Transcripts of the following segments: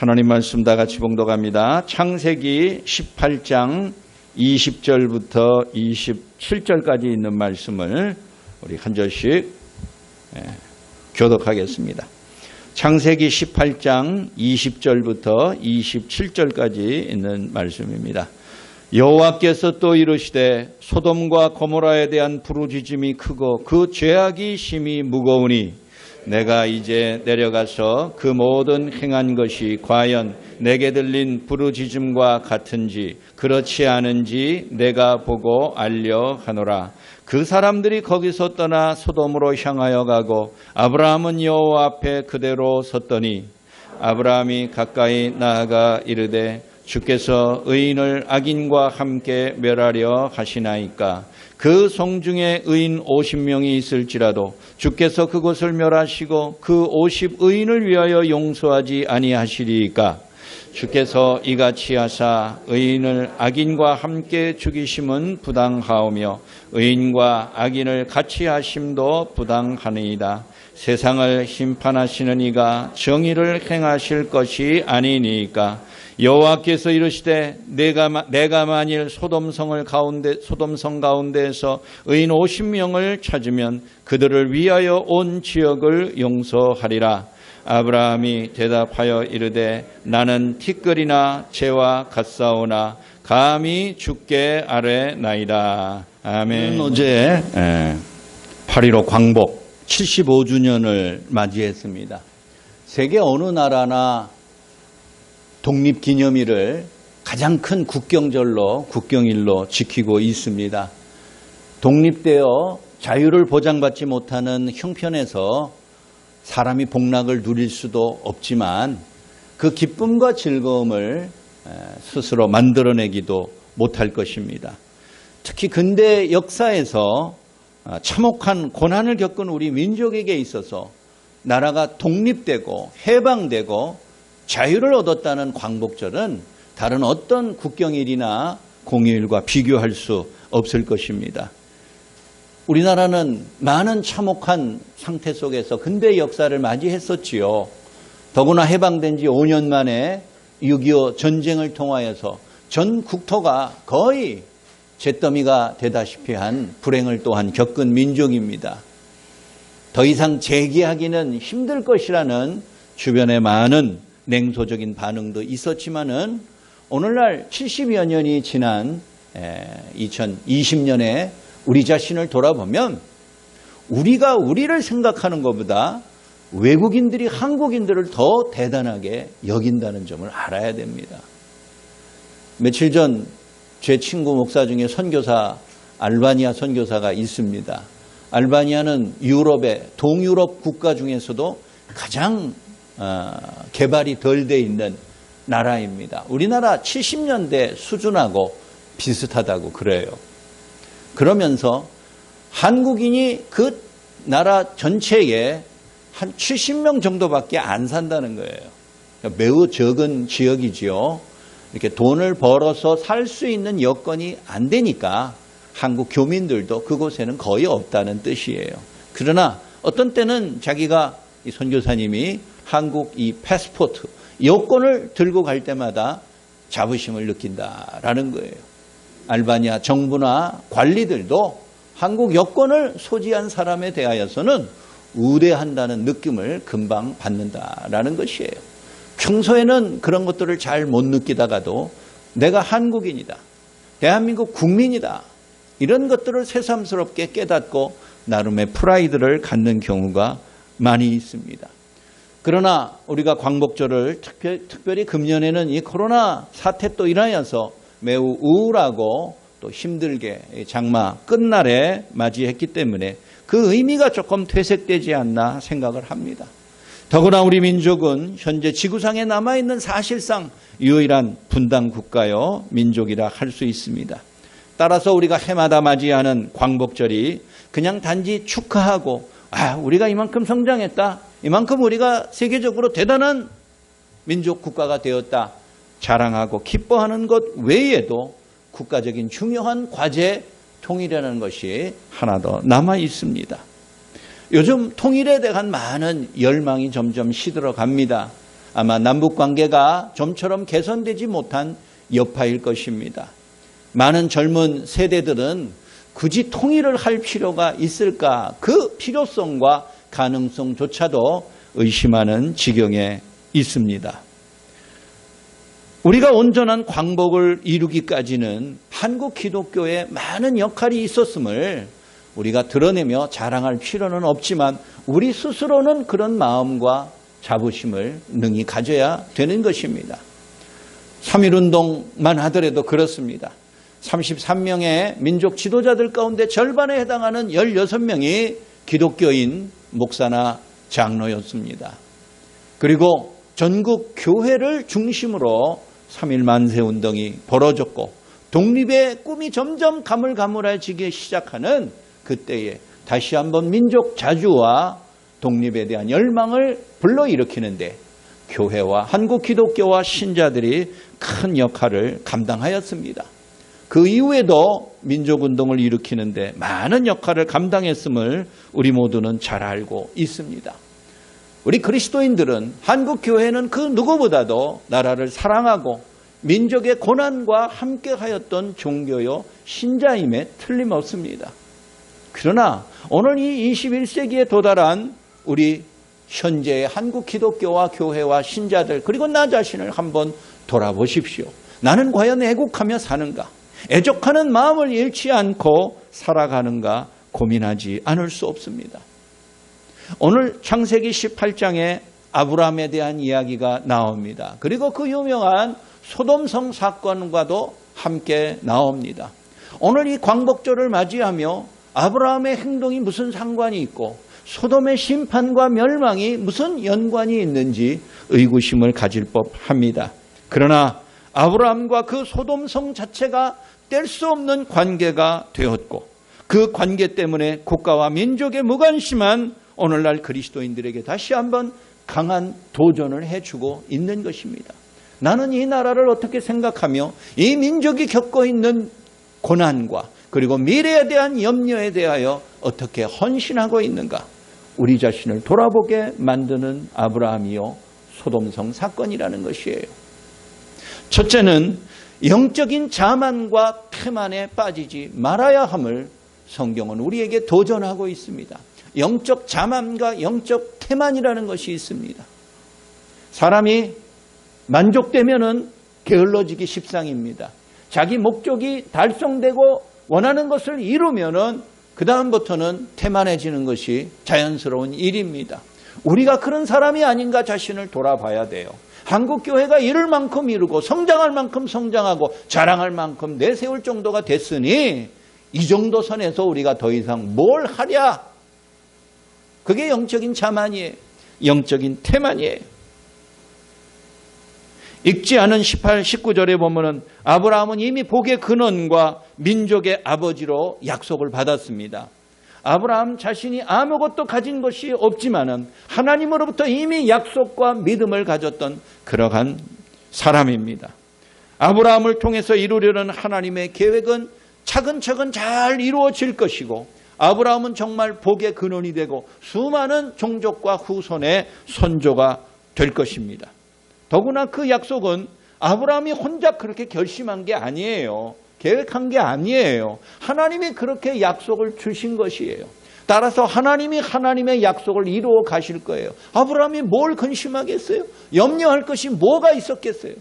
하나님 말씀 다 같이 봉독합니다. 창세기 18장 20절부터 27절까지 있는 말씀을 우리 한 절씩 교독하겠습니다. 창세기 18장 20절부터 27절까지 있는 말씀입니다. 여호와께서 또 이르시되 소돔과 고모라에 대한 부르짖음이 크고 그 죄악이 심히 무거우니 내가 이제 내려가서 그 모든 행한 것이 과연 내게 들린 부르짖음과 같은지 그렇지 않은지 내가 보고 알려 하노라. 그 사람들이 거기서 떠나 소돔으로 향하여 가고 아브라함은 여호와 앞에 그대로 섰더니 아브라함이 가까이 나아가 이르되 주께서 의인을 악인과 함께 멸하려 하시나이까. 그 성 중에 의인 50명이 있을지라도 주께서 그곳을 멸하시고 그 50의인을 위하여 용서하지 아니하시리이까. 주께서 이같이 하사 의인을 악인과 함께 죽이심은 부당하오며 의인과 악인을 같이 하심도 부당하니이다. 세상을 심판하시는 이가 정의를 행하실 것이 아니니까. 여호와께서 이르시되 내가 만일 소돔성 가운데에서 의인 50명을 찾으면 그들을 위하여 온 지역을 용서하리라. 아브라함이 대답하여 이르되 나는 티끌이나 재와 같사오나 감히 주께 아뢰나이다. 아멘. 어제 8.15 광복 75주년을 맞이했습니다. 세계 어느 나라나 독립기념일을 가장 큰 국경일로 지키고 있습니다. 독립되어 자유를 보장받지 못하는 형편에서 사람이 복락을 누릴 수도 없지만 그 기쁨과 즐거움을 스스로 만들어내기도 못할 것입니다. 특히 근대 역사에서 참혹한 고난을 겪은 우리 민족에게 있어서 나라가 독립되고 해방되고 자유를 얻었다는 광복절은 다른 어떤 국경일이나 공휴일과 비교할 수 없을 것입니다. 우리나라는 많은 참혹한 상태 속에서 근대 역사를 맞이했었지요. 더구나 해방된 지 5년 만에 6.25 전쟁을 통하여서 전 국토가 거의 잿더미가 되다시피 한 불행을 또한 겪은 민족입니다. 더 이상 재기하기는 힘들 것이라는 주변의 많은 냉소적인 반응도 있었지만은 오늘날 70여 년이 지난 2020년에 우리 자신을 돌아보면 우리가 우리를 생각하는 것보다 외국인들이 한국인들을 더 대단하게 여긴다는 점을 알아야 됩니다. 며칠 전 제 친구 목사 중에 선교사, 알바니아 선교사가 있습니다. 알바니아는 유럽의 동유럽 국가 중에서도 가장 개발이 덜 돼 있는 나라입니다. 우리나라 70년대 수준하고 비슷하다고 그래요. 그러면서 한국인이 그 나라 전체에 한 70명 정도밖에 안 산다는 거예요. 매우 적은 지역이지요. 이렇게 돈을 벌어서 살 수 있는 여건이 안 되니까 한국 교민들도 그곳에는 거의 없다는 뜻이에요. 그러나 어떤 때는 자기가 이 선교사님이 한국 이 패스포트, 여권을 들고 갈 때마다 자부심을 느낀다라는 거예요. 알바니아 정부나 관리들도 한국 여권을 소지한 사람에 대하여서는 우대한다는 느낌을 금방 받는다라는 것이에요. 평소에는 그런 것들을 잘 못 느끼다가도 내가 한국인이다, 대한민국 국민이다, 이런 것들을 새삼스럽게 깨닫고 나름의 프라이드를 갖는 경우가 많이 있습니다. 그러나 우리가 광복절을 특별히 금년에는 이 코로나 사태 또 인하여서 매우 우울하고 또 힘들게 장마 끝날에 맞이했기 때문에 그 의미가 조금 퇴색되지 않나 생각을 합니다. 더구나 우리 민족은 현재 지구상에 남아있는 사실상 유일한 분단 국가요 민족이라 할 수 있습니다. 따라서 우리가 해마다 맞이하는 광복절이 그냥 단지 축하하고 우리가 이만큼 성장했다, 이만큼 우리가 세계적으로 대단한 민족 국가가 되었다 자랑하고 기뻐하는 것 외에도 국가적인 중요한 과제 통일이라는 것이 하나 더 남아 있습니다. 요즘 통일에 대한 많은 열망이 점점 시들어 갑니다. 아마 남북관계가 좀처럼 개선되지 못한 여파일 것입니다. 많은 젊은 세대들은 굳이 통일을 할 필요가 있을까? 그 필요성과 가능성조차도 의심하는 지경에 있습니다. 우리가 온전한 광복을 이루기까지는 한국 기독교에 많은 역할이 있었음을 우리가 드러내며 자랑할 필요는 없지만 우리 스스로는 그런 마음과 자부심을 능히 가져야 되는 것입니다. 3.1운동만 하더라도 그렇습니다. 33명의 민족 지도자들 가운데 절반에 해당하는 16명이 기독교인 목사나 장로였습니다. 그리고 전국 교회를 중심으로 3.1 만세운동이 벌어졌고 독립의 꿈이 점점 가물가물해지기 시작하는 그때에 다시 한번 민족 자주와 독립에 대한 열망을 불러일으키는데 교회와 한국 기독교와 신자들이 큰 역할을 감당하였습니다. 그 이후에도 민족운동을 일으키는데 많은 역할을 감당했음을 우리 모두는 잘 알고 있습니다. 우리 그리스도인들은 한국 교회는 그 누구보다도 나라를 사랑하고 민족의 고난과 함께하였던 종교요 신자임에 틀림없습니다. 그러나 오늘 이 21세기에 도달한 우리 현재의 한국 기독교와 교회와 신자들 그리고 나 자신을 한번 돌아보십시오. 나는 과연 애국하며 사는가? 애족하는 마음을 잃지 않고 살아가는가 고민하지 않을 수 없습니다. 오늘 창세기 18장에 아브라함에 대한 이야기가 나옵니다. 그리고 그 유명한 소돔성 사건과도 함께 나옵니다. 오늘 이 광복절을 맞이하며 아브라함의 행동이 무슨 상관이 있고 소돔의 심판과 멸망이 무슨 연관이 있는지 의구심을 가질 법합니다. 그러나 아브라함과 그 소돔성 자체가 뗄 수 없는 관계가 되었고 그 관계 때문에 국가와 민족의 무관심한 오늘날 그리스도인들에게 다시 한번 강한 도전을 해주고 있는 것입니다. 나는 이 나라를 어떻게 생각하며 이 민족이 겪고 있는 고난과 그리고 미래에 대한 염려에 대하여 어떻게 헌신하고 있는가? 우리 자신을 돌아보게 만드는 아브라함이요 소돔성 사건이라는 것이에요. 첫째는 영적인 자만과 태만에 빠지지 말아야 함을 성경은 우리에게 도전하고 있습니다. 영적 자만과 영적 태만이라는 것이 있습니다. 사람이 만족되면은 게을러지기 십상입니다. 자기 목적이 달성되고 원하는 것을 이루면은 그 다음부터는 태만해지는 것이 자연스러운 일입니다. 우리가 그런 사람이 아닌가 자신을 돌아봐야 돼요. 한국교회가 이룰 만큼 이루고 성장할 만큼 성장하고 자랑할 만큼 내세울 정도가 됐으니 이 정도 선에서 우리가 더 이상 뭘 하랴? 그게 영적인 자만이에요. 영적인 태만이에요. 읽지 않은 18, 19절에 보면은 아브라함은 이미 복의 근원과 민족의 아버지로 약속을 받았습니다. 아브라함 자신이 아무것도 가진 것이 없지만은 하나님으로부터 이미 약속과 믿음을 가졌던 그러한 사람입니다. 아브라함을 통해서 이루려는 하나님의 계획은 차근차근 잘 이루어질 것이고 아브라함은 정말 복의 근원이 되고 수많은 종족과 후손의 선조가 될 것입니다. 더구나 그 약속은 아브라함이 혼자 그렇게 결심한 게 아니에요. 계획한 게 아니에요. 하나님이 그렇게 약속을 주신 것이에요. 따라서 하나님이 하나님의 약속을 이루어 가실 거예요. 아브라함이 뭘 근심하겠어요? 염려할 것이 뭐가 있었겠어요?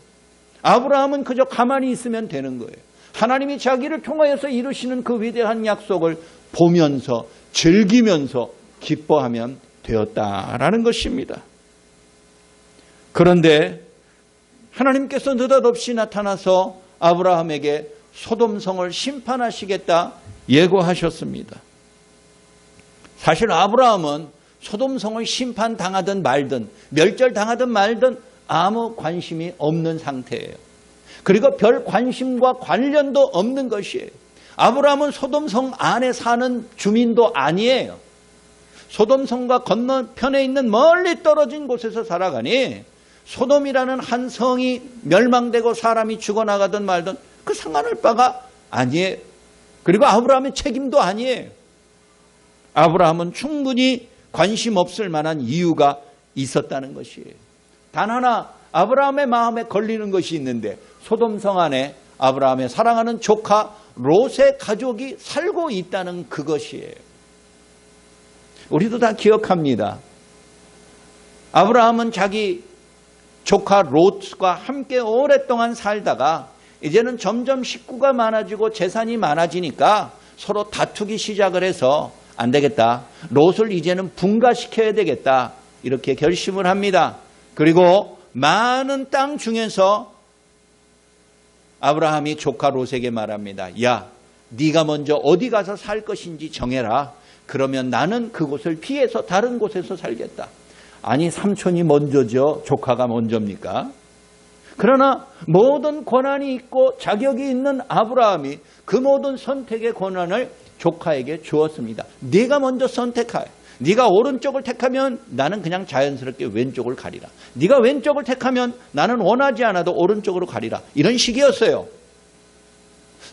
아브라함은 그저 가만히 있으면 되는 거예요. 하나님이 자기를 통하여서 이루시는 그 위대한 약속을 보면서 즐기면서 기뻐하면 되었다라는 것입니다. 그런데 하나님께서 느닷없이 나타나서 아브라함에게 소돔성을 심판하시겠다 예고하셨습니다. 사실 아브라함은 소돔성을 심판당하든 말든 멸절당하든 말든 아무 관심이 없는 상태예요. 그리고 별 관심과 관련도 없는 것이에요. 아브라함은 소돔성 안에 사는 주민도 아니에요. 소돔성과 건너편에 있는 멀리 떨어진 곳에서 살아가니 소돔이라는 한 성이 멸망되고 사람이 죽어나가든 말든 그 상관할 바가 아니에요. 그리고 아브라함의 책임도 아니에요. 아브라함은 충분히 관심 없을 만한 이유가 있었다는 것이에요. 단 하나 아브라함의 마음에 걸리는 것이 있는데 소돔성 안에 아브라함의 사랑하는 조카 롯의 가족이 살고 있다는 그것이에요. 우리도 다 기억합니다. 아브라함은 자기 조카 롯과 함께 오랫동안 살다가 이제는 점점 식구가 많아지고 재산이 많아지니까 서로 다투기 시작을 해서 안 되겠다. 롯을 이제는 분가시켜야 되겠다. 이렇게 결심을 합니다. 그리고 많은 땅 중에서 아브라함이 조카 롯에게 말합니다. 야, 네가 먼저 어디 가서 살 것인지 정해라. 그러면 나는 그곳을 피해서 다른 곳에서 살겠다. 아니, 삼촌이 먼저죠. 조카가 먼저입니까? 그러나 모든 권한이 있고 자격이 있는 아브라함이 그 모든 선택의 권한을 조카에게 주었습니다. 네가 먼저 선택하여. 네가 오른쪽을 택하면 나는 그냥 자연스럽게 왼쪽을 가리라. 네가 왼쪽을 택하면 나는 원하지 않아도 오른쪽으로 가리라. 이런 식이었어요.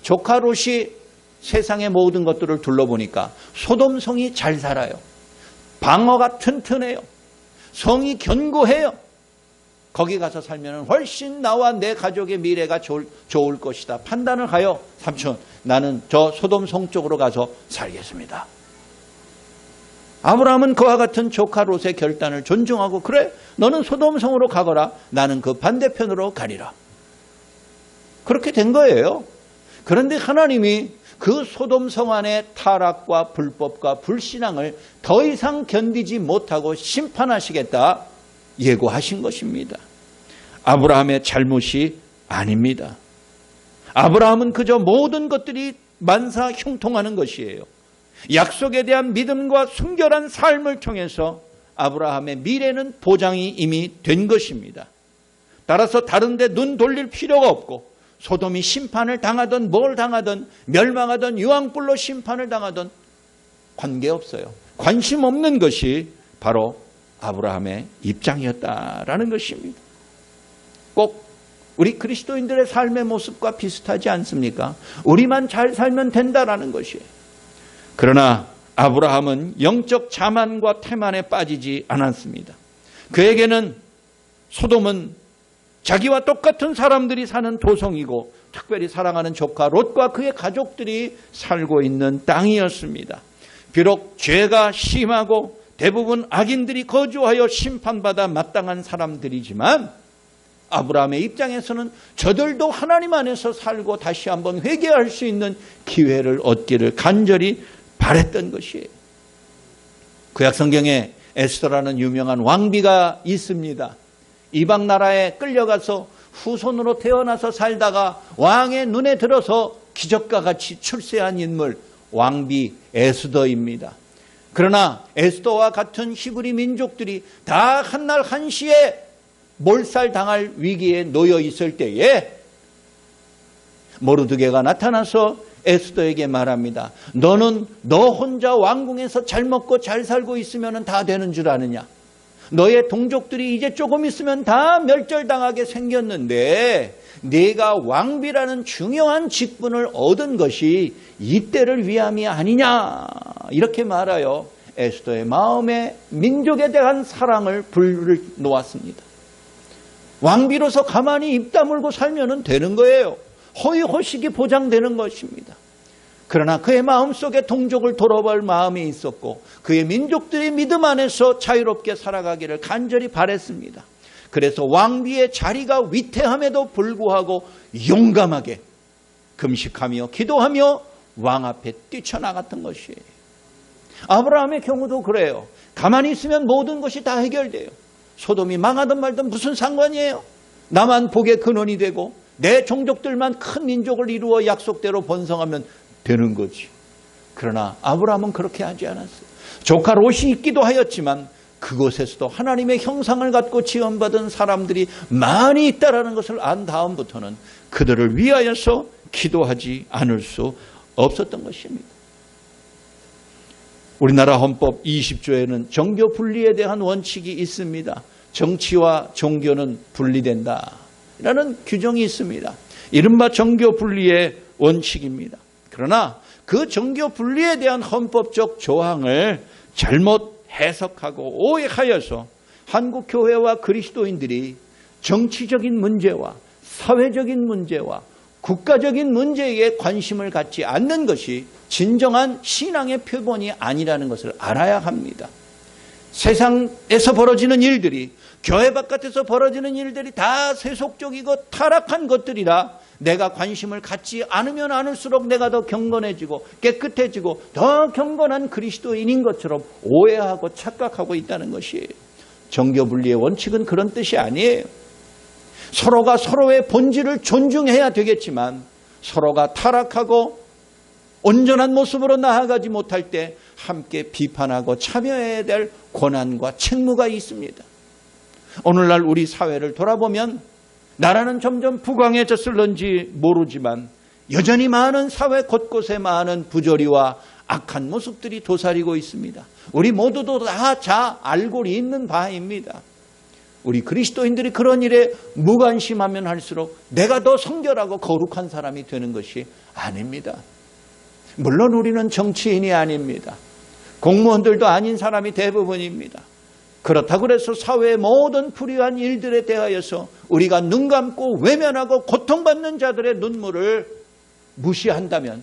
조카 롯이 세상의 모든 것들을 둘러보니까 소돔성이 잘 살아요. 방어가 튼튼해요. 성이 견고해요. 거기 가서 살면 훨씬 나와 내 가족의 미래가 좋을 것이다. 판단을 하여 삼촌, 나는 저 소돔성 쪽으로 가서 살겠습니다. 아브라함은 그와 같은 조카 롯의 결단을 존중하고 그래, 너는 소돔성으로 가거라. 나는 그 반대편으로 가리라. 그렇게 된 거예요. 그런데 하나님이 그 소돔성 안의 타락과 불법과 불신앙을 더 이상 견디지 못하고 심판하시겠다 예고하신 것입니다. 아브라함의 잘못이 아닙니다. 아브라함은 그저 모든 것들이 만사 형통하는 것이에요. 약속에 대한 믿음과 순결한 삶을 통해서 아브라함의 미래는 보장이 이미 된 것입니다. 따라서 다른 데 눈 돌릴 필요가 없고 소돔이 심판을 당하든 뭘 당하든 멸망하든 유황불로 심판을 당하든 관계없어요. 관심 없는 것이 바로 아브라함의 입장이었다라는 것입니다. 꼭 우리 그리스도인들의 삶의 모습과 비슷하지 않습니까? 우리만 잘 살면 된다라는 것이에요. 그러나 아브라함은 영적 자만과 태만에 빠지지 않았습니다. 그에게는 소돔은 자기와 똑같은 사람들이 사는 도성이고 특별히 사랑하는 조카 롯과 그의 가족들이 살고 있는 땅이었습니다. 비록 죄가 심하고 대부분 악인들이 거주하여 심판받아 마땅한 사람들이지만 아브라함의 입장에서는 저들도 하나님 안에서 살고 다시 한번 회개할 수 있는 기회를 얻기를 간절히 바랬던 것이에요. 구약성경에 에스더라는 유명한 왕비가 있습니다. 이방 나라에 끌려가서 후손으로 태어나서 살다가 왕의 눈에 들어서 기적과 같이 출세한 인물, 왕비 에스더입니다. 그러나 에스더와 같은 히브리 민족들이 다 한날 한시에 몰살당할 위기에 놓여 있을 때에 모르드게가 나타나서 에스더에게 말합니다. 너는 너 혼자 왕궁에서 잘 먹고 잘 살고 있으면 다 되는 줄 아느냐? 너의 동족들이 이제 조금 있으면 다 멸절당하게 생겼는데 네가 왕비라는 중요한 직분을 얻은 것이 이때를 위함이 아니냐? 이렇게 말하여 에스더의 마음에 민족에 대한 사랑을 불러놓았습니다. 왕비로서 가만히 입 다물고 살면 되는 거예요. 허위허식이 보장되는 것입니다. 그러나 그의 마음속에 동족을 돌아볼 마음이 있었고 그의 민족들의 믿음 안에서 자유롭게 살아가기를 간절히 바랬습니다. 그래서 왕비의 자리가 위태함에도 불구하고 용감하게 금식하며 기도하며 왕 앞에 뛰쳐나갔던 것이에요. 아브라함의 경우도 그래요. 가만히 있으면 모든 것이 다 해결돼요. 소돔이 망하든 말든 무슨 상관이에요. 나만 복의 근원이 되고 내 종족들만 큰 민족을 이루어 약속대로 번성하면 되는 거지. 그러나 아브라함은 그렇게 하지 않았어요. 조카 롯이 있기도 하였지만 그곳에서도 하나님의 형상을 갖고 지원받은 사람들이 많이 있다는 것을 안 다음부터는 그들을 위하여서 기도하지 않을 수 없었던 것입니다. 우리나라 헌법 20조에는 정교 분리에 대한 원칙이 있습니다. 정치와 종교는 분리된다 라는 규정이 있습니다. 이른바 정교 분리의 원칙입니다. 그러나 그 정교 분리에 대한 헌법적 조항을 잘못 해석하고 오해하여서 한국 교회와 그리스도인들이 정치적인 문제와 사회적인 문제와 국가적인 문제에 관심을 갖지 않는 것이 진정한 신앙의 표본이 아니라는 것을 알아야 합니다. 세상에서 벌어지는 일들이, 교회 바깥에서 벌어지는 일들이 다 세속적이고 타락한 것들이라 내가 관심을 갖지 않으면 않을수록 내가 더 경건해지고 깨끗해지고 더 경건한 그리스도인인 것처럼 오해하고 착각하고 있다는 것이에요. 정교분리의 원칙은 그런 뜻이 아니에요. 서로가 서로의 본질을 존중해야 되겠지만 서로가 타락하고 온전한 모습으로 나아가지 못할 때 함께 비판하고 참여해야 될 권한과 책무가 있습니다. 오늘날 우리 사회를 돌아보면 나라는 점점 부강해졌을런지 모르지만 여전히 많은 사회 곳곳에 많은 부조리와 악한 모습들이 도사리고 있습니다. 우리 모두도 다 잘 알고 있는 바입니다. 우리 그리스도인들이 그런 일에 무관심하면 할수록 내가 더 성결하고 거룩한 사람이 되는 것이 아닙니다. 물론 우리는 정치인이 아닙니다. 공무원들도 아닌 사람이 대부분입니다. 그렇다고 해서 사회의 모든 불의한 일들에 대하여서 우리가 눈 감고 외면하고 고통받는 자들의 눈물을 무시한다면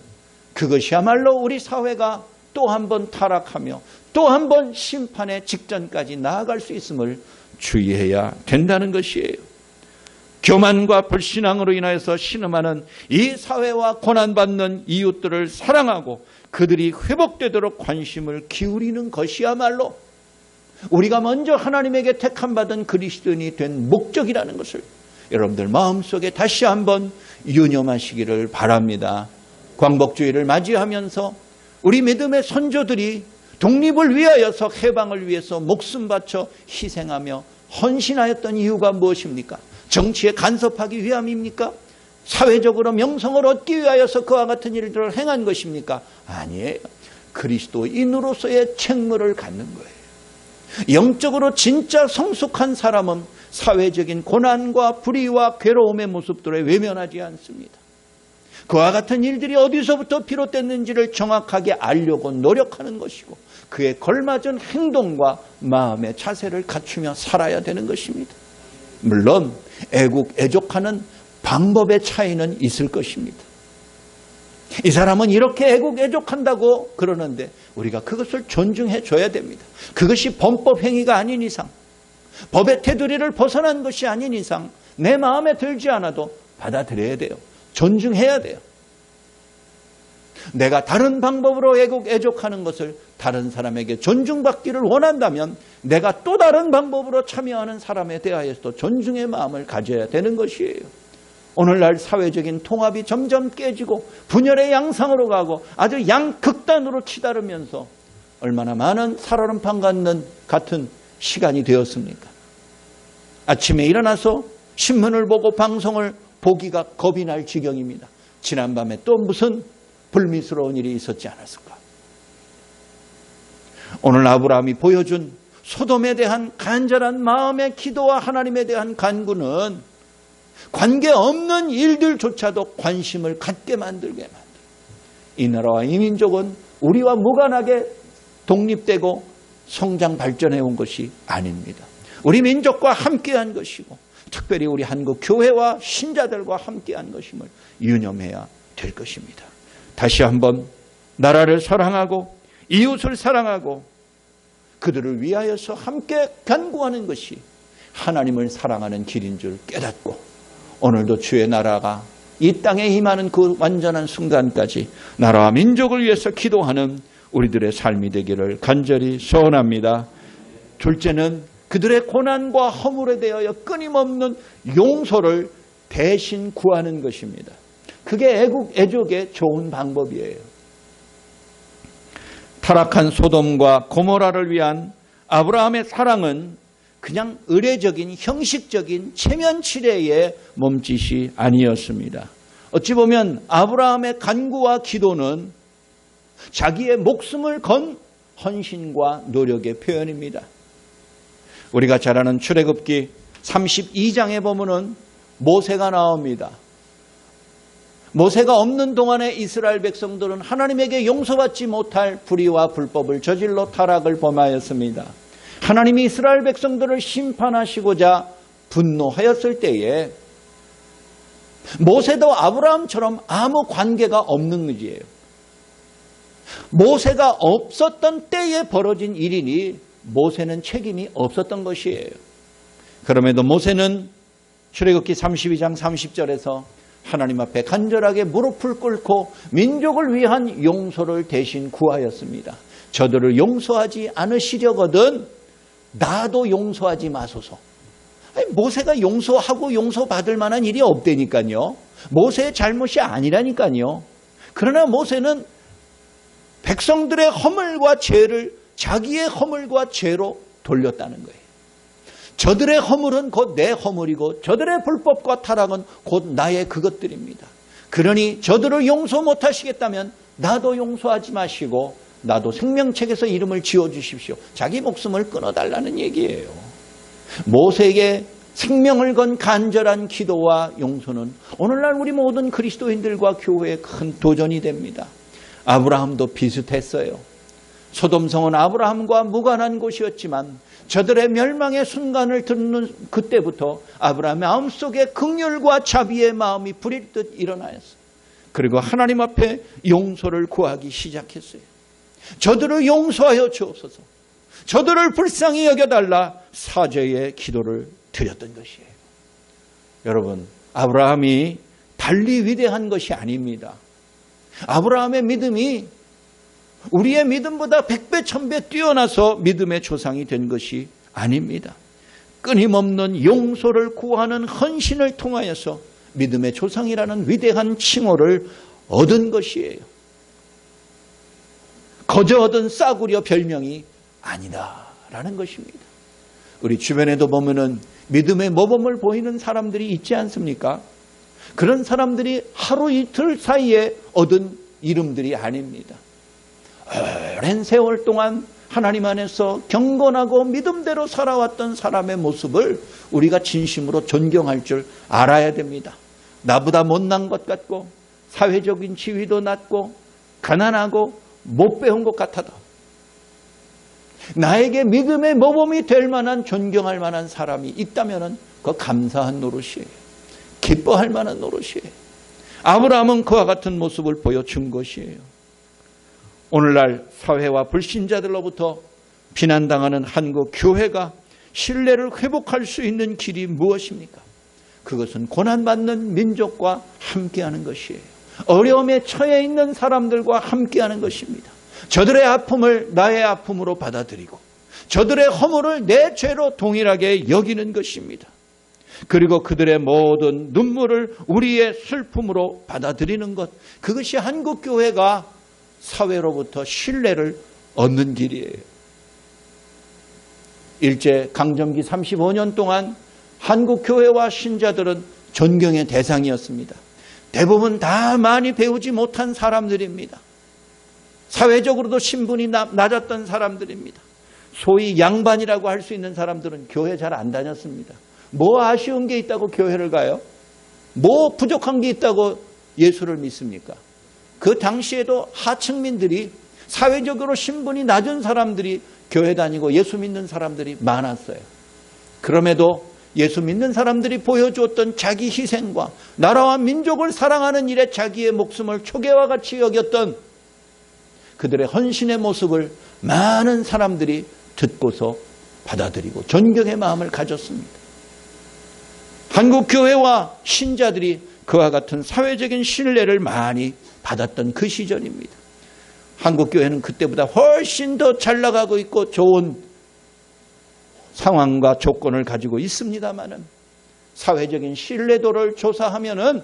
그것이야말로 우리 사회가 또 한 번 타락하며 또 한 번 심판의 직전까지 나아갈 수 있음을 주의해야 된다는 것이에요. 교만과 불신앙으로 인하여서 신음하는 이 사회와 고난받는 이웃들을 사랑하고 그들이 회복되도록 관심을 기울이는 것이야말로 우리가 먼저 하나님에게 택함받은 그리스도인이 된 목적이라는 것을 여러분들 마음속에 다시 한번 유념하시기를 바랍니다. 광복주의를 맞이하면서 우리 믿음의 선조들이 독립을 위하여서 해방을 위해서 목숨 바쳐 희생하며 헌신하였던 이유가 무엇입니까? 정치에 간섭하기 위함입니까? 사회적으로 명성을 얻기 위하여서 그와 같은 일들을 행한 것입니까? 아니에요. 그리스도인으로서의 책무를 갖는 거예요. 영적으로 진짜 성숙한 사람은 사회적인 고난과 불의와 괴로움의 모습들을 외면하지 않습니다. 그와 같은 일들이 어디서부터 비롯됐는지를 정확하게 알려고 노력하는 것이고 그에 걸맞은 행동과 마음의 자세를 갖추며 살아야 되는 것입니다. 물론 애국애족하는 방법의 차이는 있을 것입니다. 이 사람은 이렇게 애국애족한다고 그러는데 우리가 그것을 존중해 줘야 됩니다. 그것이 범법 행위가 아닌 이상, 법의 테두리를 벗어난 것이 아닌 이상 내 마음에 들지 않아도 받아들여야 돼요. 존중해야 돼요. 내가 다른 방법으로 애국애족하는 것을 다른 사람에게 존중받기를 원한다면 내가 또 다른 방법으로 참여하는 사람에 대하여서도 존중의 마음을 가져야 되는 것이에요. 오늘날 사회적인 통합이 점점 깨지고 분열의 양상으로 가고 아주 양극단으로 치달으면서 얼마나 많은 살얼음판 같은 시간이 되었습니까? 아침에 일어나서 신문을 보고 방송을 보기가 겁이 날 지경입니다. 지난밤에 또 무슨 불미스러운 일이 있었지 않았을까? 오늘 아브라함이 보여준 소돔에 대한 간절한 마음의 기도와 하나님에 대한 간구는 관계없는 일들조차도 관심을 갖게 만들게 만들어요. 이 나라와 이 민족은 우리와 무관하게 독립되고 성장 발전해 온 것이 아닙니다. 우리 민족과 함께한 것이고 특별히 우리 한국 교회와 신자들과 함께한 것임을 유념해야 될 것입니다. 다시 한번 나라를 사랑하고 이웃을 사랑하고 그들을 위하여서 함께 간구하는 것이 하나님을 사랑하는 길인 줄 깨닫고 오늘도 주의 나라가 이 땅에 임하는 그 완전한 순간까지 나라와 민족을 위해서 기도하는 우리들의 삶이 되기를 간절히 소원합니다. 둘째는 그들의 고난과 허물에 대하여 끊임없는 용서를 대신 구하는 것입니다. 그게 애국애족의 좋은 방법이에요. 타락한 소돔과 고모라를 위한 아브라함의 사랑은 그냥 의례적인 형식적인 체면치레의 몸짓이 아니었습니다. 어찌 보면 아브라함의 간구와 기도는 자기의 목숨을 건 헌신과 노력의 표현입니다. 우리가 잘 아는 출애굽기 32장에 보면은 모세가 나옵니다. 모세가 없는 동안에 이스라엘 백성들은 하나님에게 용서받지 못할 불의와 불법을 저질러 타락을 범하였습니다. 하나님이 이스라엘 백성들을 심판하시고자 분노하였을 때에 모세도 아브라함처럼 아무 관계가 없는 일이에요. 모세가 없었던 때에 벌어진 일이니 모세는 책임이 없었던 것이에요. 그럼에도 모세는 출애굽기 32장 30절에서 하나님 앞에 간절하게 무릎을 꿇고 민족을 위한 용서를 대신 구하였습니다. 저들을 용서하지 않으시려거든 나도 용서하지 마소서. 아니, 모세가 용서하고 용서받을 만한 일이 없다니까요. 모세의 잘못이 아니라니까요. 그러나 모세는 백성들의 허물과 죄를 자기의 허물과 죄로 돌렸다는 거예요. 저들의 허물은 곧 내 허물이고 저들의 불법과 타락은 곧 나의 그것들입니다. 그러니 저들을 용서 못하시겠다면 나도 용서하지 마시고 나도 생명책에서 이름을 지어주십시오. 자기 목숨을 끊어달라는 얘기예요. 모세에게 생명을 건 간절한 기도와 용서는 오늘날 우리 모든 그리스도인들과 교회에 큰 도전이 됩니다. 아브라함도 비슷했어요. 소돔성은 아브라함과 무관한 곳이었지만 저들의 멸망의 순간을 듣는 그때부터 아브라함의 마음속에 긍휼과 자비의 마음이 불일 듯 일어나였어요. 그리고 하나님 앞에 용서를 구하기 시작했어요. 저들을 용서하여 주옵소서. 저들을 불쌍히 여겨달라 사죄의 기도를 드렸던 것이에요. 여러분, 아브라함이 달리 위대한 것이 아닙니다. 아브라함의 믿음이 우리의 믿음보다 100배, 1000배 뛰어나서 믿음의 조상이 된 것이 아닙니다. 끊임없는 용서를 구하는 헌신을 통하여서 믿음의 조상이라는 위대한 칭호를 얻은 것이에요. 거저 얻은 싸구려 별명이 아니다라는 것입니다. 우리 주변에도 보면은 믿음의 모범을 보이는 사람들이 있지 않습니까? 그런 사람들이 하루 이틀 사이에 얻은 이름들이 아닙니다. 오랜 세월 동안 하나님 안에서 경건하고 믿음대로 살아왔던 사람의 모습을 우리가 진심으로 존경할 줄 알아야 됩니다. 나보다 못난 것 같고 사회적인 지위도 낮고 가난하고 못 배운 것 같아도 나에게 믿음의 모범이 될 만한 존경할 만한 사람이 있다면 그거 감사한 노릇이에요. 기뻐할 만한 노릇이에요. 아브라함은 그와 같은 모습을 보여준 것이에요. 오늘날 사회와 불신자들로부터 비난당하는 한국 교회가 신뢰를 회복할 수 있는 길이 무엇입니까? 그것은 고난받는 민족과 함께하는 것이에요. 어려움에 처해 있는 사람들과 함께하는 것입니다. 저들의 아픔을 나의 아픔으로 받아들이고 저들의 허물을 내 죄로 동일하게 여기는 것입니다. 그리고 그들의 모든 눈물을 우리의 슬픔으로 받아들이는 것, 그것이 한국교회가 사회로부터 신뢰를 얻는 길이에요. 일제강점기 35년 동안 한국교회와 신자들은 존경의 대상이었습니다. 대부분 다 많이 배우지 못한 사람들입니다. 사회적으로도 신분이 낮았던 사람들입니다. 소위 양반이라고 할 수 있는 사람들은 교회 잘 안 다녔습니다. 뭐 아쉬운 게 있다고 교회를 가요? 뭐 부족한 게 있다고 예수를 믿습니까? 그 당시에도 하층민들이, 사회적으로 신분이 낮은 사람들이 교회 다니고 예수 믿는 사람들이 많았어요. 그럼에도 예수 믿는 사람들이 보여주었던 자기 희생과 나라와 민족을 사랑하는 일에 자기의 목숨을 초계와 같이 여겼던 그들의 헌신의 모습을 많은 사람들이 듣고서 받아들이고 존경의 마음을 가졌습니다. 한국교회와 신자들이 그와 같은 사회적인 신뢰를 많이 받았던 그 시절입니다. 한국교회는 그때보다 훨씬 더 잘 나가고 있고 좋은 상황과 조건을 가지고 있습니다만은 사회적인 신뢰도를 조사하면은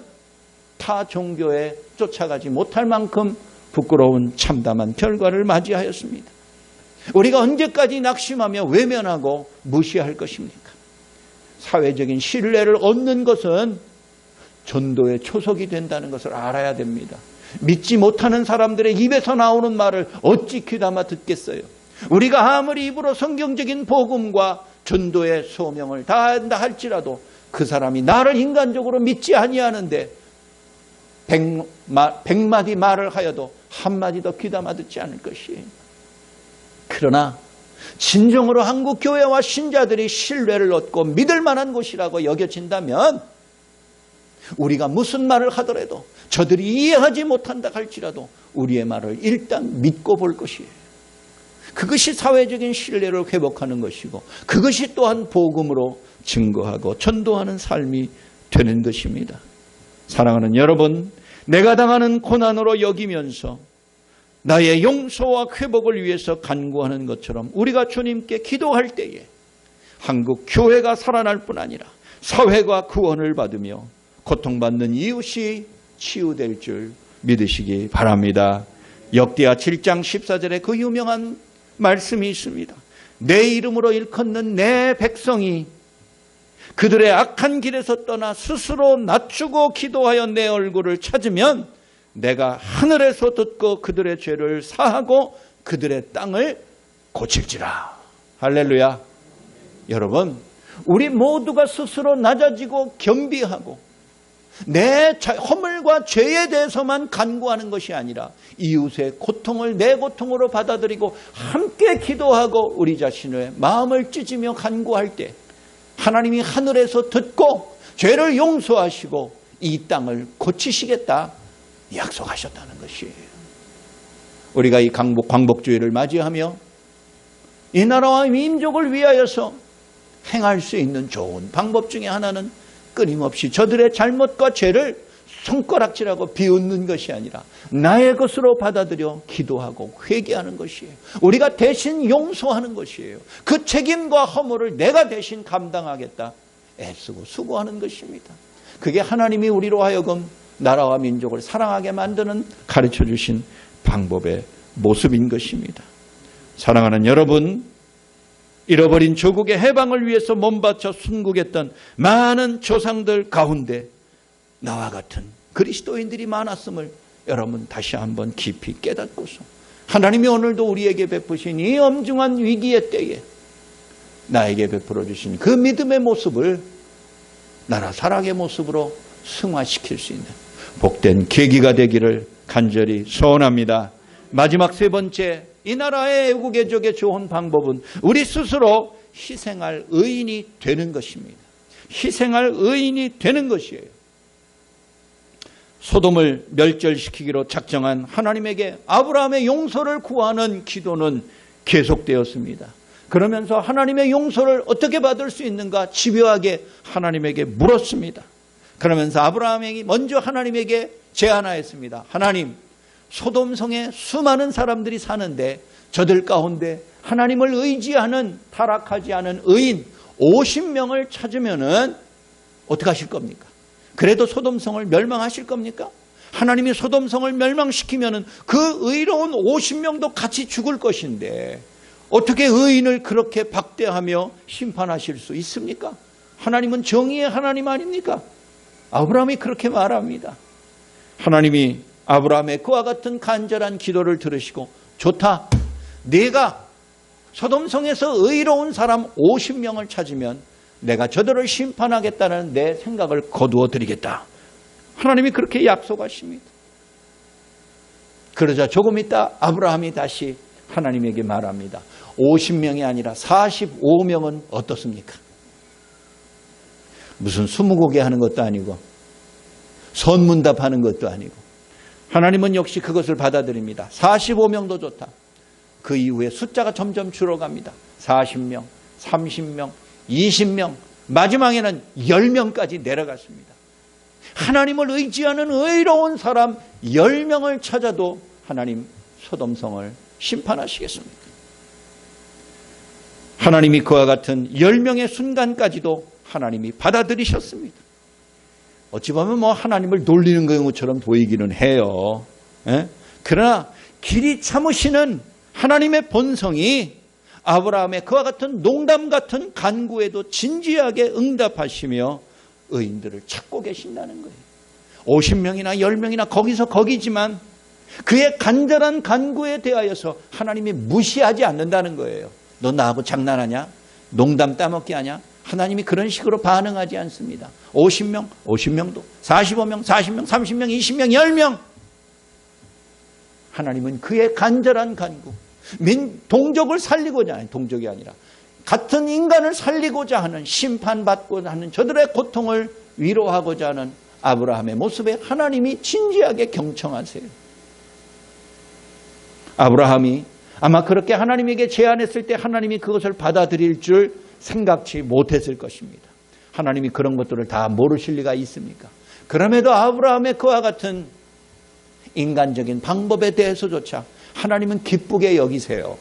타 종교에 쫓아가지 못할 만큼 부끄러운 참담한 결과를 맞이하였습니다. 우리가 언제까지 낙심하며 외면하고 무시할 것입니까? 사회적인 신뢰를 얻는 것은 전도의 초석이 된다는 것을 알아야 됩니다. 믿지 못하는 사람들의 입에서 나오는 말을 어찌 귀담아 듣겠어요? 우리가 아무리 입으로 성경적인 복음과 전도의 소명을 다한다 할지라도 그 사람이 나를 인간적으로 믿지 아니하는데 100마디 말을 하여도 한마디 더 귀담아 듣지 않을 것이에요. 그러나 진정으로 한국 교회와 신자들이 신뢰를 얻고 믿을 만한 곳이라고 여겨진다면 우리가 무슨 말을 하더라도 저들이 이해하지 못한다 할지라도 우리의 말을 일단 믿고 볼 것이에요. 그것이 사회적인 신뢰를 회복하는 것이고 그것이 또한 복음으로 증거하고 전도하는 삶이 되는 것입니다. 사랑하는 여러분, 내가 당하는 고난으로 여기면서 나의 용서와 회복을 위해서 간구하는 것처럼 우리가 주님께 기도할 때에 한국 교회가 살아날 뿐 아니라 사회가 구원을 받으며 고통받는 이웃이 치유될 줄 믿으시기 바랍니다. 역대하 7장 14절에 그 유명한 말씀이 있습니다. 내 이름으로 일컫는 내 백성이 그들의 악한 길에서 떠나 스스로 낮추고 기도하여 내 얼굴을 찾으면 내가 하늘에서 듣고 그들의 죄를 사하고 그들의 땅을 고칠지라. 할렐루야. 여러분, 우리 모두가 스스로 낮아지고 겸비하고 내 허물과 죄에 대해서만 간구하는 것이 아니라 이웃의 고통을 내 고통으로 받아들이고 함께 기도하고 우리 자신의 마음을 찢으며 간구할 때 하나님이 하늘에서 듣고 죄를 용서하시고 이 땅을 고치시겠다 약속하셨다는 것이에요. 우리가 이 광복주의를 맞이하며 이 나라와 민족을 위하여서 행할 수 있는 좋은 방법 중에 하나는 끊임없이 저들의 잘못과 죄를 손가락질하고 비웃는 것이 아니라 나의 것으로 받아들여 기도하고 회개하는 것이에요. 우리가 대신 용서하는 것이에요. 그 책임과 허물을 내가 대신 감당하겠다 애쓰고 수고하는 것입니다. 그게 하나님이 우리로 하여금 나라와 민족을 사랑하게 만드는 가르쳐 주신 방법의 모습인 것입니다. 사랑하는 여러분, 잃어버린 조국의 해방을 위해서 몸바쳐 순국했던 많은 조상들 가운데 나와 같은 그리스도인들이 많았음을 여러분 다시 한번 깊이 깨닫고서 하나님이 오늘도 우리에게 베푸신 이 엄중한 위기의 때에 나에게 베풀어 주신 그 믿음의 모습을 나라 사랑의 모습으로 승화시킬 수 있는 복된 계기가 되기를 간절히 소원합니다. 마지막 세 번째, 이 나라의 애국애족의 좋은 방법은 우리 스스로 희생할 의인이 되는 것입니다. 희생할 의인이 되는 것이에요. 소돔을 멸절시키기로 작정한 하나님에게 아브라함의 용서를 구하는 기도는 계속되었습니다. 그러면서 하나님의 용서를 어떻게 받을 수 있는가 집요하게 하나님에게 물었습니다. 그러면서 아브라함이 먼저 하나님에게 제안하였습니다. 하나님, 소돔성에 수많은 사람들이 사는데 저들 가운데 하나님을 의지하는 타락하지 않은 의인 50명을 찾으면은 어떻게 하실 겁니까? 그래도 소돔성을 멸망하실 겁니까? 하나님이 소돔성을 멸망시키면은 그 의로운 50명도 같이 죽을 것인데 어떻게 의인을 그렇게 박대하며 심판하실 수 있습니까? 하나님은 정의의 하나님 아닙니까? 아브라함이 그렇게 말합니다. 하나님이 아브라함의 그와 같은 간절한 기도를 들으시고 좋다. 네가 소돔성에서 의로운 사람 50명을 찾으면 내가 저들을 심판하겠다는 내 생각을 거두어 드리겠다. 하나님이 그렇게 약속하십니다. 그러자 조금 있다 아브라함이 다시 하나님에게 말합니다. 50명이 아니라 45명은 어떻습니까? 무슨 스무고개 하는 것도 아니고 선문답하는 것도 아니고 하나님은 역시 그것을 받아들입니다. 45명도 좋다. 그 이후에 숫자가 점점 줄어갑니다. 40명, 30명, 20명, 마지막에는 10명까지 내려갔습니다. 하나님을 의지하는 의로운 사람 10명을 찾아도 하나님 소돔성을 심판하시겠습니까? 하나님이 그와 같은 10명의 순간까지도 하나님이 받아들이셨습니다. 어찌 보면 하나님을 놀리는 경우처럼 보이기는 해요. 그러나 길이 참으시는 하나님의 본성이 아브라함의 그와 같은 농담 같은 간구에도 진지하게 응답하시며 의인들을 찾고 계신다는 거예요. 50명이나 10명이나 거기지만 그의 간절한 간구에 대하여서 하나님이 무시하지 않는다는 거예요. 너 나하고 장난하냐? 농담 따먹기 하냐? 하나님이 그런 식으로 반응하지 않습니다. 50명, 50명도 45명, 40명, 30명, 20명, 10명 하나님은 그의 간절한 간구, 동족을 살리고자 하는, 동족이 아니라 같은 인간을 살리고자 하는, 심판받고자 하는 저들의 고통을 위로하고자 하는 아브라함의 모습에 하나님이 진지하게 경청하세요. 아브라함이 아마 그렇게 하나님에게 제안했을 때 하나님이 그것을 받아들일 줄 생각지 못했을 것입니다. 하나님이 그런 것들을 다 모르실 리가 있습니까? 그럼에도 아브라함의 그와 같은 인간적인 방법에 대해서조차 하나님은 기쁘게 여기세요.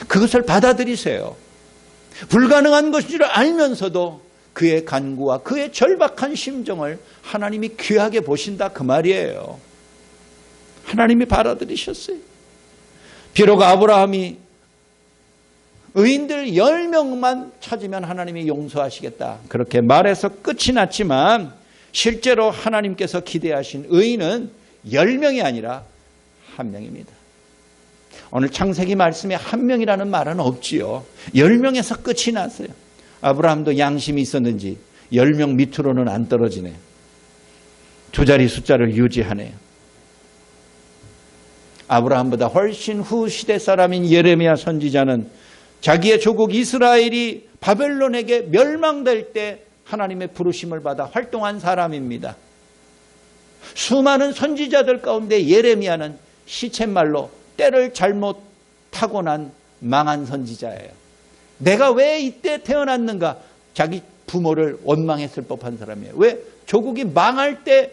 그것을 받아들이세요. 불가능한 것인 줄 알면서도 그의 간구와 그의 절박한 심정을 하나님이 귀하게 보신다, 그 말이에요. 하나님이 받아들이셨어요. 비록 아브라함이 의인들 10명만 찾으면 하나님이 용서하시겠다, 그렇게 말해서 끝이 났지만 실제로 하나님께서 기대하신 의인은 10명이 아니라 1명입니다. 오늘 창세기 말씀에 1명이라는 말은 없지요. 10명에서 끝이 났어요. 아브라함도 양심이 있었는지 10명 밑으로는 안 떨어지네. 두 자리 숫자를 유지하네요. 아브라함보다 훨씬 후 시대 사람인 예레미야 선지자는 자기의 조국 이스라엘이 바벨론에게 멸망될 때 하나님의 부르심을 받아 활동한 사람입니다. 수많은 선지자들 가운데 예레미야는 시쳇말로 때를 잘못 타고난 망한 선지자예요. 내가 왜 이때 태어났는가? 자기 부모를 원망했을 법한 사람이에요. 왜? 조국이 망할 때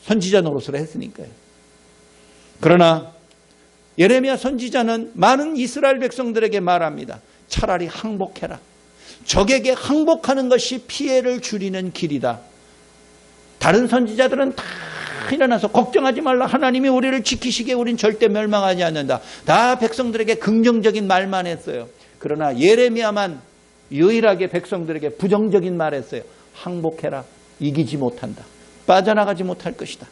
선지자 노릇을 했으니까요. 그러나 예레미야 선지자는 많은 이스라엘 백성들에게 말합니다. 차라리 항복해라. 적에게 항복하는 것이 피해를 줄이는 길이다. 다른 선지자들은 다 일어나서 걱정하지 말라, 하나님이 우리를 지키시기에 우린 절대 멸망하지 않는다, 다 백성들에게 긍정적인 말만 했어요. 그러나 예레미야만 유일하게 백성들에게 부정적인 말 했어요. 항복해라. 이기지 못한다. 빠져나가지 못할 것이다.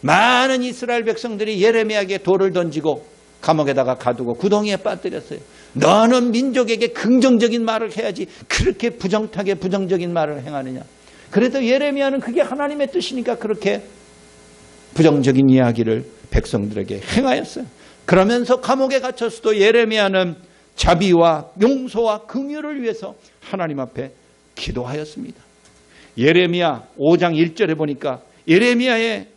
많은 이스라엘 백성들이 예레미야에게 돌을 던지고 감옥에다가 가두고 구덩이에 빠뜨렸어요. 너는 민족에게 긍정적인 말을 해야지 그렇게 부정타게 부정적인 말을 행하느냐. 그래도 예레미야는 그게 하나님의 뜻이니까 그렇게 부정적인 이야기를 백성들에게 행하였어요. 그러면서 감옥에 갇혔어도 예레미야는 자비와 용서와 긍휼을 위해서 하나님 앞에 기도하였습니다. 예레미야 5장 1절에 보니까 예레미야의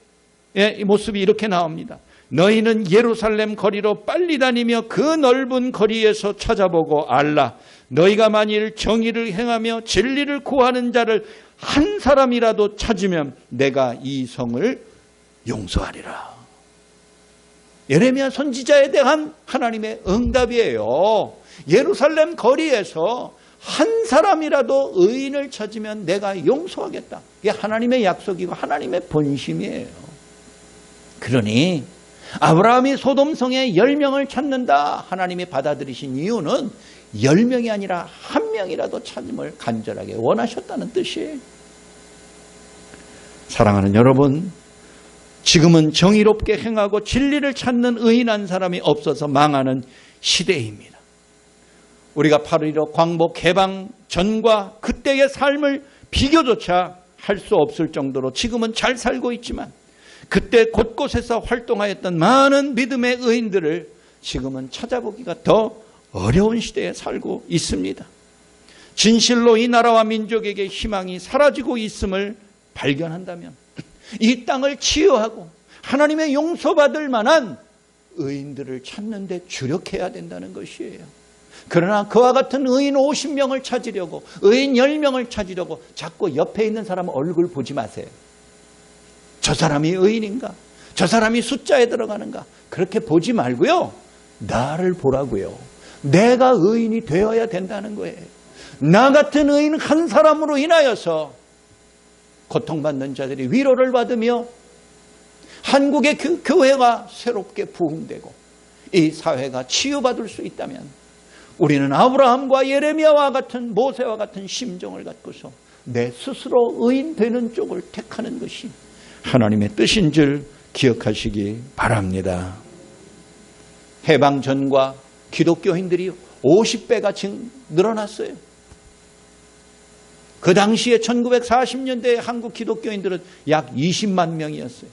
모습이 이렇게 나옵니다. 너희는 예루살렘 거리로 빨리 다니며 그 넓은 거리에서 찾아보고 알라. 너희가 만일 정의를 행하며 진리를 구하는 자를 한 사람이라도 찾으면 내가 이 성을 용서하리라. 예레미야 선지자에 대한 하나님의 응답이에요. 예루살렘 거리에서 한 사람이라도 의인을 찾으면 내가 용서하겠다. 이게 하나님의 약속이고 하나님의 본심이에요. 그러니 아브라함이 소돔성에 10명을 찾는다 하나님이 받아들이신 이유는 10명이 아니라 1명이라도 찾음을 간절하게 원하셨다는 뜻이에요. 사랑하는 여러분, 지금은 정의롭게 행하고 진리를 찾는 의인한 사람이 없어서 망하는 시대입니다. 우리가 8.15 광복 해방 전과 그때의 삶을 비교조차 할 수 없을 정도로 지금은 잘 살고 있지만 그때 곳곳에서 활동하였던 많은 믿음의 의인들을 지금은 찾아보기가 더 어려운 시대에 살고 있습니다. 진실로 이 나라와 민족에게 희망이 사라지고 있음을 발견한다면 이 땅을 치유하고 하나님의 용서받을 만한 의인들을 찾는 데 주력해야 된다는 것이에요. 그러나 그와 같은 의인 50명을 찾으려고, 의인 10명을 찾으려고 자꾸 옆에 있는 사람 얼굴 보지 마세요. 저 사람이 의인인가? 저 사람이 숫자에 들어가는가? 그렇게 보지 말고요. 나를 보라고요. 내가 의인이 되어야 된다는 거예요. 나 같은 의인 한 사람으로 인하여서 고통받는 자들이 위로를 받으며 한국의 교회가 새롭게 부흥되고 이 사회가 치유받을 수 있다면 우리는 아브라함과 예레미야와 같은 모세와 같은 심정을 갖고서 내 스스로 의인 되는 쪽을 택하는 것이 하나님의 뜻인 줄 기억하시기 바랍니다. 해방 전과 기독교인들이 50배가 늘어났어요. 그 당시에 1940년대에 한국 기독교인들은 약 20만 명이었어요.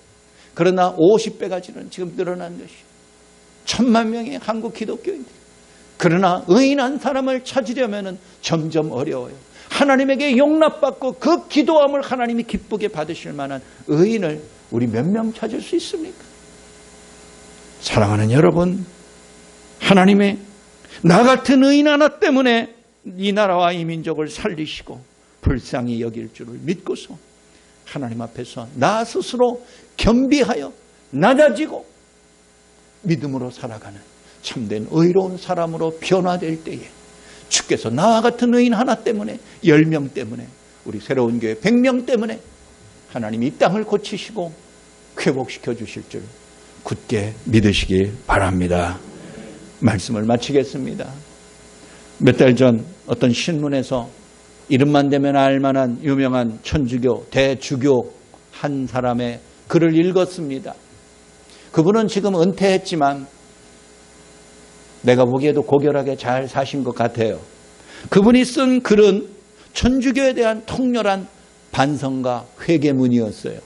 그러나 50배가 지금 늘어난 것이. 천만 명의 한국 기독교인들. 그러나 의인한 사람을 찾으려면 점점 어려워요. 하나님에게 용납받고 그 기도함을 하나님이 기쁘게 받으실 만한 의인을 우리 몇 명 찾을 수 있습니까? 사랑하는 여러분, 하나님의 나 같은 의인 하나 때문에 이 나라와 이 민족을 살리시고 불쌍히 여길 줄을 믿고서 하나님 앞에서 나 스스로 겸비하여 낮아지고 믿음으로 살아가는 참된 의로운 사람으로 변화될 때에 주께서 나와 같은 의인 하나 때문에 10명 때문에 우리 새로운 교회 100명 때문에 하나님이 이 땅을 고치시고 회복시켜 주실 줄 굳게 믿으시기 바랍니다. 말씀을 마치겠습니다. 몇 달 전 어떤 신문에서 이름만 대면 알만한 유명한 천주교 대주교 한 사람의 글을 읽었습니다. 그분은 지금 은퇴했지만 내가 보기에도 고결하게 잘 사신 것 같아요. 그분이 쓴 글은 천주교에 대한 통렬한 반성과 회개문이었어요.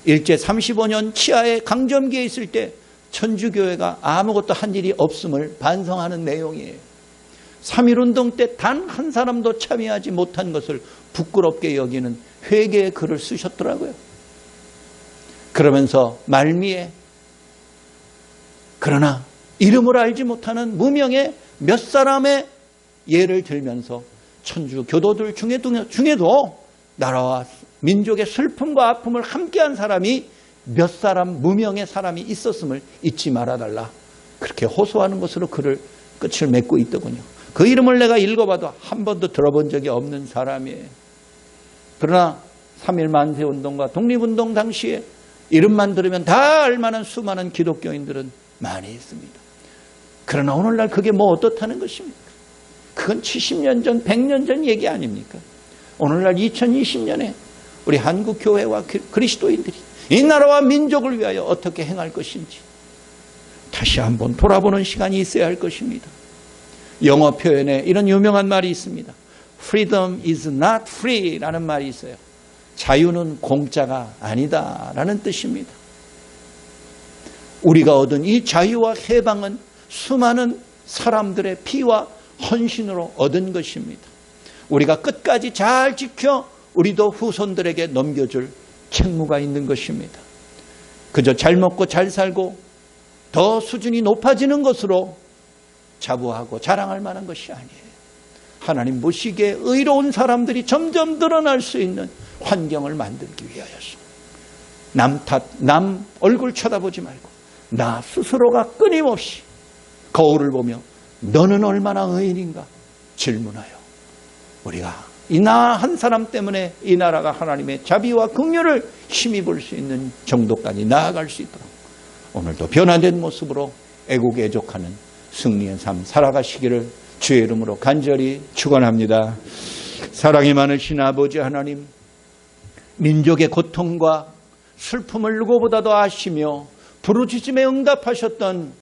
일제 35년 치하의 강점기에 있을 때 천주교회가 아무것도 한 일이 없음을 반성하는 내용이에요. 3.1운동 때 단 한 사람도 참여하지 못한 것을 부끄럽게 여기는 회개의 글을 쓰셨더라고요. 그러면서 말미에 그러나 이름을 알지 못하는 무명의 몇 사람의 예를 들면서 천주 교도들 중에도 나라와 민족의 슬픔과 아픔을 함께한 사람이 몇 사람 무명의 사람이 있었음을 잊지 말아달라. 그렇게 호소하는 것으로 글을 끝을 맺고 있더군요. 그 이름을 내가 읽어봐도 한 번도 들어본 적이 없는 사람이에요. 그러나 3.1 만세운동과 독립운동 당시에 이름만 들으면 다 알만한 수많은 기독교인들은 많이 있습니다. 그러나 오늘날 그게 뭐 어떻다는 것입니까? 그건 70년 전, 100년 전 얘기 아닙니까? 오늘날 2020년에 우리 한국 교회와 그리스도인들이 이 나라와 민족을 위하여 어떻게 행할 것인지 다시 한번 돌아보는 시간이 있어야 할 것입니다. 영어 표현에 이런 유명한 말이 있습니다. Freedom is not free 라는 말이 있어요. 자유는 공짜가 아니다 라는 뜻입니다. 우리가 얻은 이 자유와 해방은 수많은 사람들의 피와 헌신으로 얻은 것입니다. 우리가 끝까지 잘 지켜 우리도 후손들에게 넘겨줄 책무가 있는 것입니다. 그저 잘 먹고 잘 살고 더 수준이 높아지는 것으로 자부하고 자랑할 만한 것이 아니에요. 하나님 보시기에 의로운 사람들이 점점 늘어날 수 있는 환경을 만들기 위하여서 남 탓, 남 얼굴 쳐다보지 말고 나 스스로가 끊임없이 거울을 보며 너는 얼마나 의인인가 질문하여 우리가 이 나 한 사람 때문에 이 나라가 하나님의 자비와 긍휼을 힘입을 수 있는 정도까지 나아갈 수 있도록 오늘도 변화된 모습으로 애국애족하는 승리의 삶 살아가시기를 주의 이름으로 간절히 축원합니다. 사랑이 많으신 아버지 하나님, 민족의 고통과 슬픔을 누구보다도 아시며 부르짖음에 응답하셨던